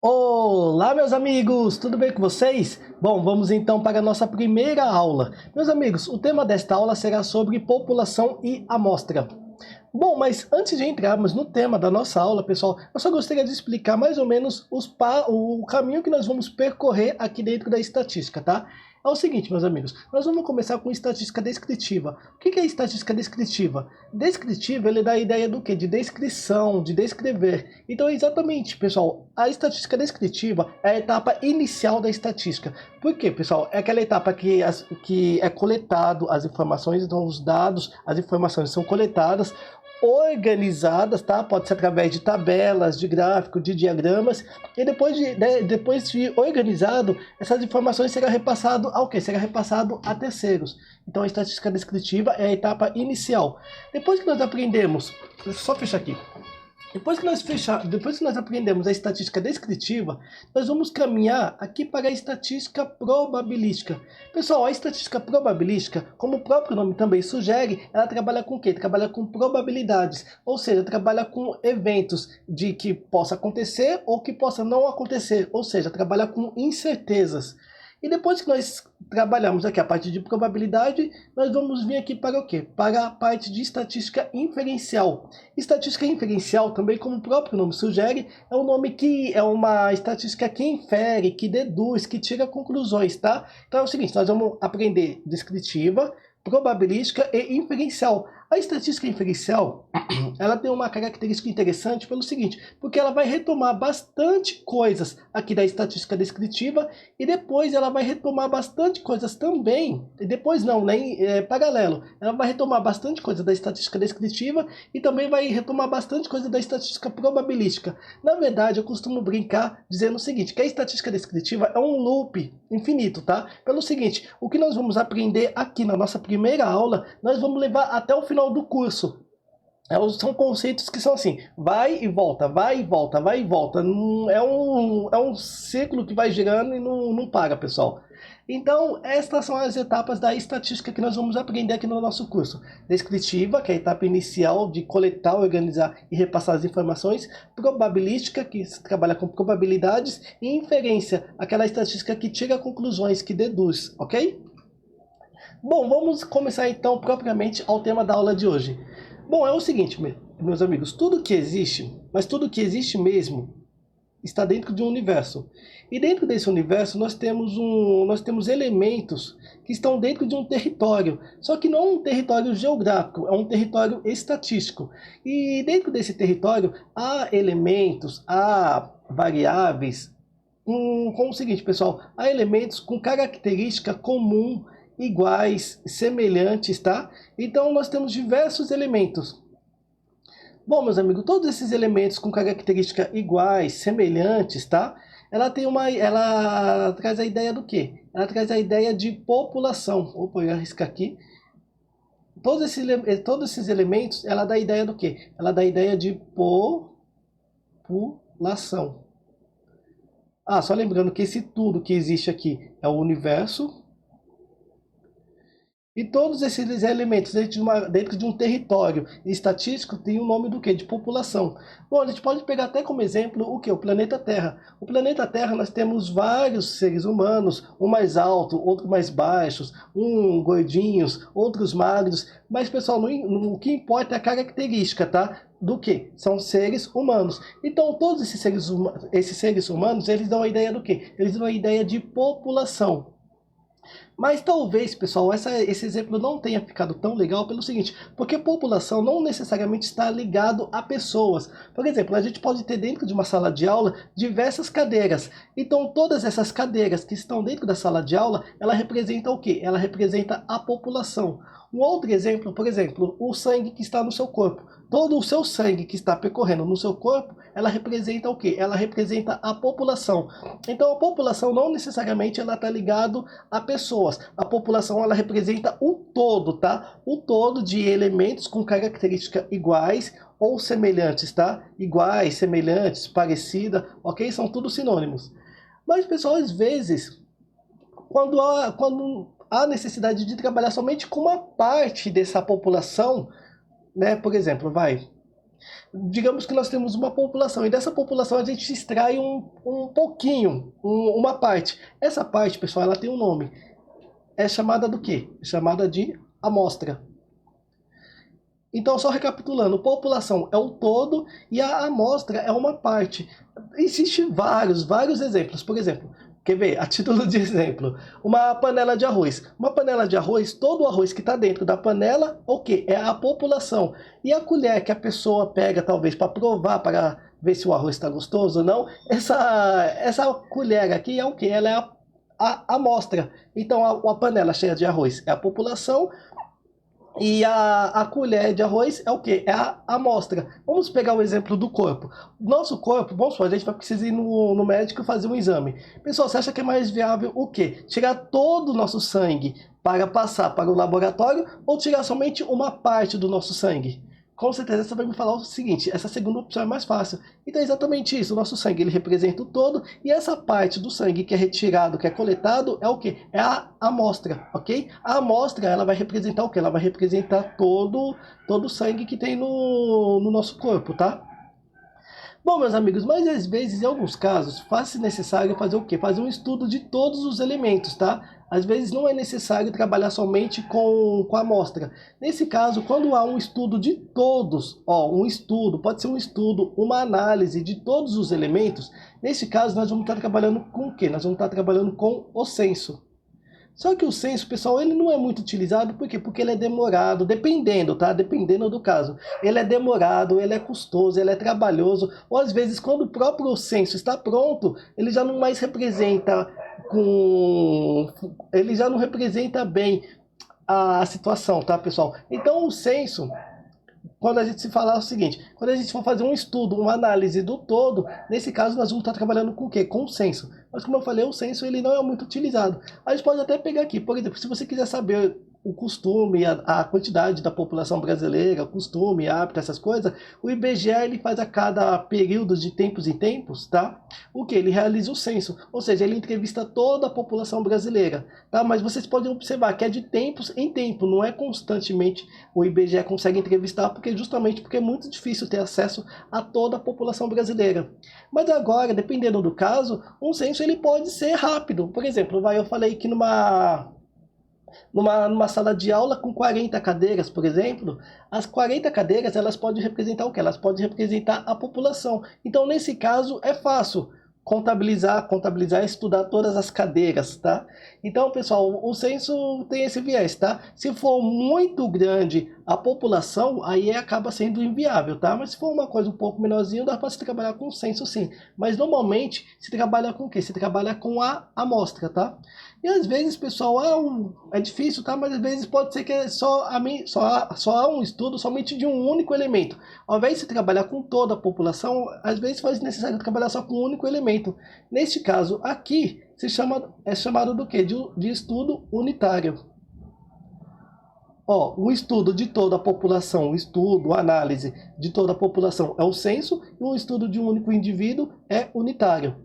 Olá, meus amigos, tudo bem com vocês? Bom, vamos então para a nossa primeira aula. Meus amigos, o tema desta aula será sobre população e amostra. Bom, mas antes de entrarmos no tema da nossa aula, pessoal, eu só gostaria de explicar mais ou menos o caminho que nós vamos percorrer aqui dentro da estatística, tá? É o seguinte, meus amigos, nós vamos começar com estatística descritiva. O que é estatística descritiva? Descritiva, ele dá a ideia do quê? De descrição, de descrever. Então, exatamente, pessoal, a estatística descritiva é a etapa inicial da estatística. Por quê, pessoal? É aquela etapa que é coletado as informações, então os dados, as informações são coletadas, organizadas, tá? Pode ser através de tabelas, de gráficos, de diagramas, e depois de organizado, essas informações serão repassado ao quê? Será repassado a terceiros. Então a estatística descritiva é a etapa inicial. Depois que nós aprendemos, deixa eu só fechar aqui. Depois que nós aprendemos a estatística descritiva, nós vamos caminhar aqui para a estatística probabilística. Pessoal, a estatística probabilística, como o próprio nome também sugere, ela trabalha com o quê? Trabalha com probabilidades, ou seja, trabalha com eventos de que possa acontecer ou que possa não acontecer, ou seja, trabalha com incertezas. E depois que nós trabalhamos aqui a parte de probabilidade, nós vamos vir aqui para o quê? Para a parte de estatística inferencial. Estatística inferencial, também como o próprio nome sugere, é um nome que é uma estatística que infere, que deduz, que tira conclusões, tá? Então é o seguinte, nós vamos aprender descritiva, probabilística e inferencial. A estatística inferencial, ela tem uma característica interessante pelo seguinte, porque ela vai retomar bastante coisas aqui da estatística descritiva e depois ela vai retomar bastante coisas também, e depois não, nem paralelo, ela vai retomar bastante coisa da estatística descritiva e também vai retomar bastante coisa da estatística probabilística. Na verdade, eu costumo brincar dizendo o seguinte, que a estatística descritiva é um loop infinito, tá? Pelo seguinte, o que nós vamos aprender aqui na nossa primeira aula, nós vamos levar até o final do curso. São conceitos que são assim, vai e volta, vai e volta, vai e volta. É um ciclo que vai girando e não para, pessoal. Então, estas são as etapas da estatística que nós vamos aprender aqui no nosso curso. Descritiva, que é a etapa inicial de coletar, organizar e repassar as informações. Probabilística, que se trabalha com probabilidades. E inferência, aquela estatística que tira conclusões, que deduz, ok? Bom, vamos começar então propriamente ao tema da aula de hoje. Bom, é o seguinte, meus amigos, tudo que existe, mas tudo que existe mesmo, está dentro de um universo. E dentro desse universo nós temos elementos que estão dentro de um território, só que não é um território geográfico, é um território estatístico. E dentro desse território há elementos, há variáveis, com o seguinte, pessoal, há elementos com característica comum, iguais, semelhantes, tá? Então nós temos diversos elementos. Bom, meus amigos, todos esses elementos com características iguais, semelhantes, tá? Ela traz a ideia do quê? Ela traz a ideia de população. Opa, eu ia arriscar aqui. Todos esses elementos, ela dá a ideia do quê? Ela dá a ideia de população. Ah, só lembrando que esse tudo que existe aqui é o universo. E todos esses elementos dentro de um território estatístico tem o nome do quê? De população. Bom, a gente pode pegar até como exemplo o quê? O planeta Terra. O planeta Terra nós temos vários seres humanos, um mais alto, outro mais baixos, um gordinhos, outros magros. Mas, pessoal, o que importa é a característica, tá? Do que? São seres humanos. Então, todos esses seres humanos, eles dão a ideia do quê? Eles dão a ideia de população. Mas talvez, pessoal, esse exemplo não tenha ficado tão legal pelo seguinte, porque população não necessariamente está ligado a pessoas. Por exemplo, a gente pode ter dentro de uma sala de aula diversas cadeiras. Então, todas essas cadeiras que estão dentro da sala de aula, ela representa o quê? Ela representa a população. Um outro exemplo, por exemplo, o sangue que está no seu corpo. Todo o seu sangue que está percorrendo no seu corpo, ela representa o quê? Ela representa a população. Então, a população não necessariamente ela está ligado a pessoas. A população ela representa o todo, tá? O todo de elementos com características iguais ou semelhantes, tá? Iguais, semelhantes, parecida, ok? São tudo sinônimos. Mas, pessoal, às vezes, quando há necessidade de trabalhar somente com uma parte dessa população, né? Por exemplo, Digamos que nós temos uma população, e dessa população a gente extrai um pouquinho, uma parte. Essa parte, pessoal, ela tem um nome. É chamada do quê? É chamada de amostra. Então, só recapitulando, população é o todo e a amostra é uma parte. Existem vários exemplos. Por exemplo, quer ver? A título de exemplo, uma panela de arroz. Uma panela de arroz, todo o arroz que está dentro da panela, o quê? É a população. E a colher que a pessoa pega, talvez, para provar, para ver se o arroz está gostoso ou não, essa colher aqui é o quê? Ela é a amostra. Então, a panela cheia de arroz é a população. E a colher de arroz é o quê? É a amostra. Vamos pegar o exemplo do corpo. Nosso corpo, vamos supor, a gente vai precisar ir no médico fazer um exame. Pessoal, você acha que é mais viável o quê? Tirar todo o nosso sangue para passar para o laboratório ou tirar somente uma parte do nosso sangue? Com certeza você vai me falar o seguinte, essa segunda opção é mais fácil. Então é exatamente isso, o nosso sangue ele representa o todo e essa parte do sangue que é retirado, que é coletado, é o que? É a amostra, ok? A amostra ela vai representar o que? Ela vai representar todo o sangue que tem no nosso corpo, tá? Bom, meus amigos, mas às vezes, em alguns casos, faz-se necessário fazer o quê? Fazer um estudo de todos os elementos, tá? Às vezes não é necessário trabalhar somente com a amostra. Nesse caso, quando há um estudo de todos, um estudo, pode ser um estudo, uma análise de todos os elementos, nesse caso nós vamos estar trabalhando com o quê? Nós vamos estar trabalhando com o censo. Só que o censo, pessoal, ele não é muito utilizado, por quê? Porque ele é demorado, dependendo, tá? Dependendo do caso. Ele é demorado, ele é custoso, ele é trabalhoso, ou às vezes quando o próprio censo está pronto, ele já não mais representa ele já não representa bem a situação, tá, pessoal? Então o censo, quando a gente se falar o seguinte, quando a gente for fazer um estudo, uma análise do todo, nesse caso nós vamos estar trabalhando com o quê? Com o censo. Mas como eu falei, o censo ele não é muito utilizado. A gente pode até pegar aqui, por exemplo, se você quiser saber o costume, a quantidade da população brasileira, costume, hábito, essas coisas, o IBGE ele faz a cada período de tempos em tempos, tá? O que? Ele realiza o censo, ou seja, ele entrevista toda a população brasileira, tá? Mas vocês podem observar que é de tempos em tempo, não é constantemente o IBGE consegue entrevistar, justamente porque é muito difícil ter acesso a toda a população brasileira. Mas agora, dependendo do caso, um censo ele pode ser rápido. Por exemplo, eu falei que numa sala de aula com 40 cadeiras, por exemplo, as 40 cadeiras elas podem representar o quê? Elas podem representar a população. Então, nesse caso, é fácil contabilizar e estudar todas as cadeiras, tá? Então, pessoal, o censo tem esse viés, tá? Se for muito grande a população, aí acaba sendo inviável, tá? Mas se for uma coisa um pouco menorzinha, dá para se trabalhar com o censo sim. Mas normalmente se trabalha com o quê? Se trabalha com a amostra, tá? E às vezes, pessoal, é difícil, tá? Mas às vezes pode ser que só há um estudo somente de um único elemento. Ao invés de se trabalhar com toda a população, às vezes faz necessário trabalhar só com um único elemento. Neste caso aqui, é chamado do quê? De estudo unitário. O estudo de toda a população, a análise de toda a população é o censo, e o estudo de um único indivíduo é unitário.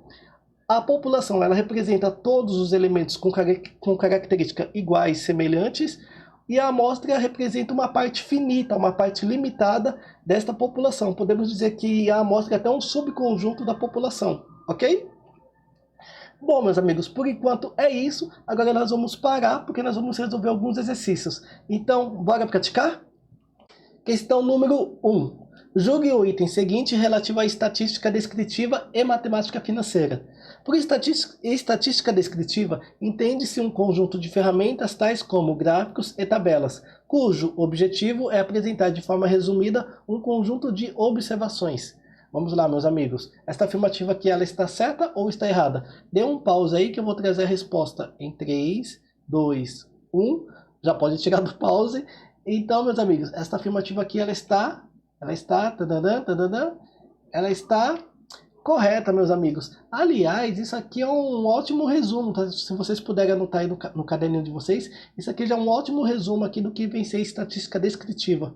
A população ela representa todos os elementos com características iguais, semelhantes, e a amostra representa uma parte finita, uma parte limitada desta população. Podemos dizer que a amostra é até um subconjunto da população, ok? Bom, meus amigos, por enquanto é isso. Agora nós vamos parar, porque nós vamos resolver alguns exercícios. Então, bora praticar? Questão número 1. Julgue o item seguinte relativo à estatística descritiva e matemática financeira. Por estatística descritiva, entende-se um conjunto de ferramentas tais como gráficos e tabelas, cujo objetivo é apresentar de forma resumida um conjunto de observações. Vamos lá, meus amigos. Esta afirmativa aqui, ela está certa ou está errada? Dê um pause aí que eu vou trazer a resposta em 3, 2, 1. Já pode tirar do pause. Então, meus amigos, esta afirmativa aqui, ela está correta, meus amigos. Aliás, isso aqui é um ótimo resumo, tá? Se vocês puderem anotar aí no caderninho de vocês, isso aqui já é um ótimo resumo aqui do que vem ser estatística descritiva.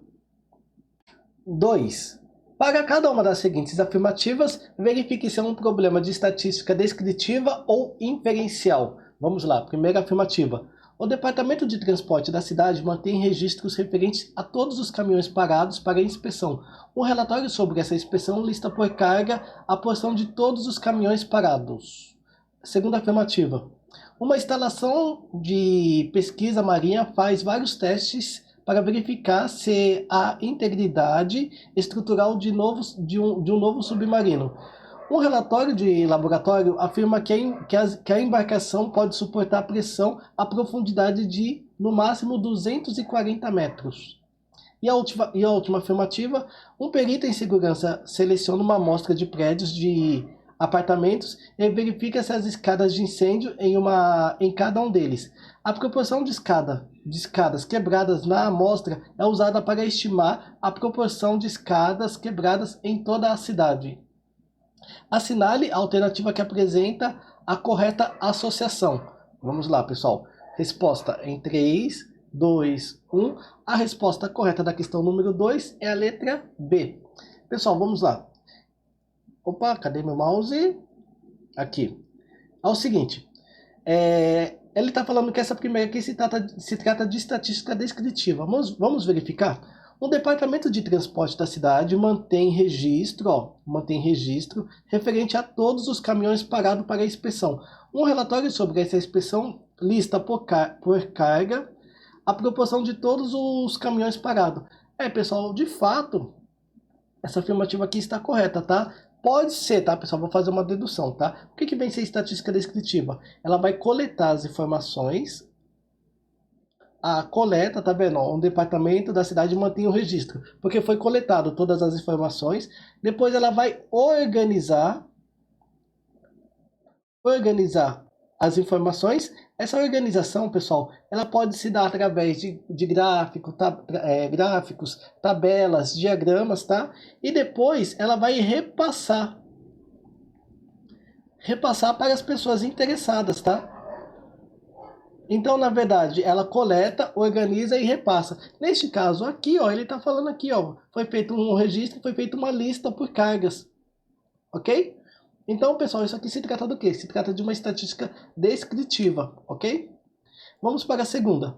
2. Para cada uma das seguintes afirmativas, verifique se é um problema de estatística descritiva ou inferencial. Vamos lá, primeira afirmativa. O Departamento de Transporte da cidade mantém registros referentes a todos os caminhões parados para inspeção. Um relatório sobre essa inspeção lista por carga a porção de todos os caminhões parados. Segunda afirmativa. Uma instalação de pesquisa marinha faz vários testes para verificar se a integridade estrutural de um novo submarino. Um relatório de laboratório afirma que a embarcação pode suportar pressão a profundidade de, no máximo, 240 metros. E a última afirmativa, um perito em segurança seleciona uma amostra de prédios de apartamentos e verifica se as escadas de incêndio em cada um deles. A proporção de escadas quebradas na amostra é usada para estimar a proporção de escadas quebradas em toda a cidade. Assinale a alternativa que apresenta a correta associação. Vamos lá, pessoal. Resposta em 3, 2, 1. A resposta correta da questão número 2 é a letra B. Pessoal, vamos lá. Opa, cadê meu mouse? Aqui. É o seguinte. Ele está falando que essa primeira aqui se trata de estatística descritiva. Vamos verificar? O Departamento de Transporte da cidade mantém registro referente a todos os caminhões parados para inspeção. Um relatório sobre essa inspeção lista por carga a proporção de todos os caminhões parados. Pessoal, de fato, essa afirmativa aqui está correta, tá? Pode ser, tá, pessoal? Vou fazer uma dedução, tá? O que vem ser estatística descritiva? Ela vai coletar as informações. A coleta, tá vendo? Um departamento da cidade mantém o registro, porque foi coletado todas as informações. Depois ela vai organizar as informações. Essa organização, pessoal, ela pode se dar através de gráficos, tabelas, diagramas, tá? E depois ela vai repassar para as pessoas interessadas, tá? Então, na verdade, ela coleta, organiza e repassa. Neste caso aqui, ó, ele está falando aqui, ó, foi feito um registro, foi feita uma lista por cargas, ok? Então, pessoal, isso aqui se trata do quê? Se trata de uma estatística descritiva, ok? Vamos para a segunda.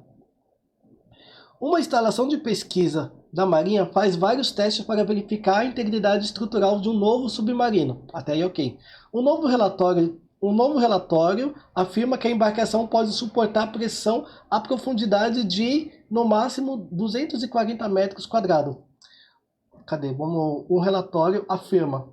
Uma instalação de pesquisa da Marinha faz vários testes para verificar a integridade estrutural de um novo submarino. Até aí, ok. Um novo relatório afirma que a embarcação pode suportar pressão a profundidade de, no máximo, 240 metros quadrados. Cadê? Um relatório afirma.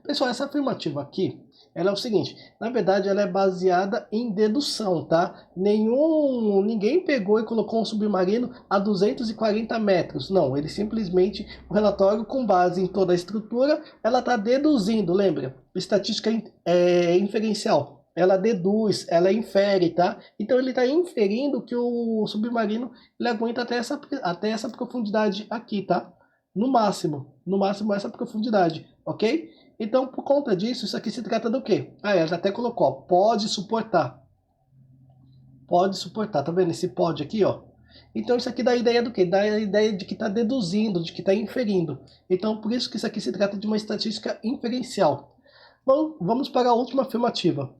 Pessoal, essa afirmativa aqui, ela é o seguinte, na verdade ela é baseada em dedução, tá? Ninguém pegou e colocou um submarino a 240 metros, não, ele simplesmente, o relatório com base em toda a estrutura, ela está deduzindo, lembra? Estatística inferencial, ela deduz, ela infere, tá? Então ele está inferindo que o submarino ele aguenta até essa profundidade aqui, tá? No máximo essa profundidade, ok? Então, por conta disso, isso aqui se trata do quê? Ela até colocou, ó, pode suportar, tá vendo esse pode aqui, ó? Então, isso aqui dá a ideia do quê? Dá a ideia de que está deduzindo, de que está inferindo. Então, por isso que isso aqui se trata de uma estatística inferencial. Bom, vamos para a última afirmativa.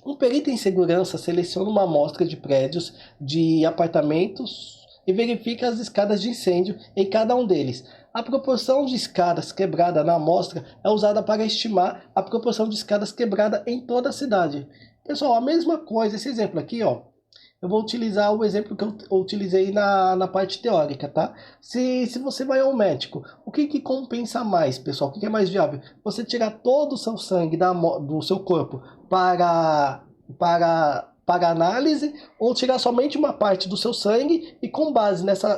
Um perito em segurança seleciona uma amostra de prédios, de apartamentos e verifica as escadas de incêndio em cada um deles. A proporção de escadas quebrada na amostra é usada para estimar a proporção de escadas quebrada em toda a cidade. Pessoal, a mesma coisa, esse exemplo aqui, ó, eu vou utilizar o exemplo que eu utilizei na parte teórica, tá? Se você vai ao médico, o que compensa mais, pessoal? O que é mais viável? Você tirar todo o seu sangue do seu corpo para análise, ou tirar somente uma parte do seu sangue e com base nessa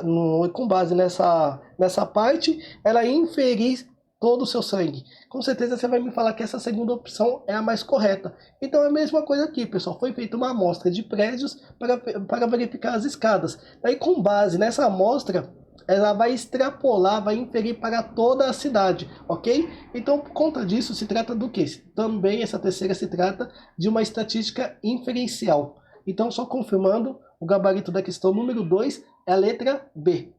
parte, ela inferir todo o seu sangue. Com certeza você vai me falar que essa segunda opção é a mais correta. Então é a mesma coisa aqui, pessoal. Foi feita uma amostra de prédios para verificar as escadas. Aí com base nessa amostra, ela vai extrapolar, vai inferir para toda a cidade, ok? Então, por conta disso, se trata do quê? Também essa terceira se trata de uma estatística inferencial. Então, só confirmando, o gabarito da questão número 2 é a letra B.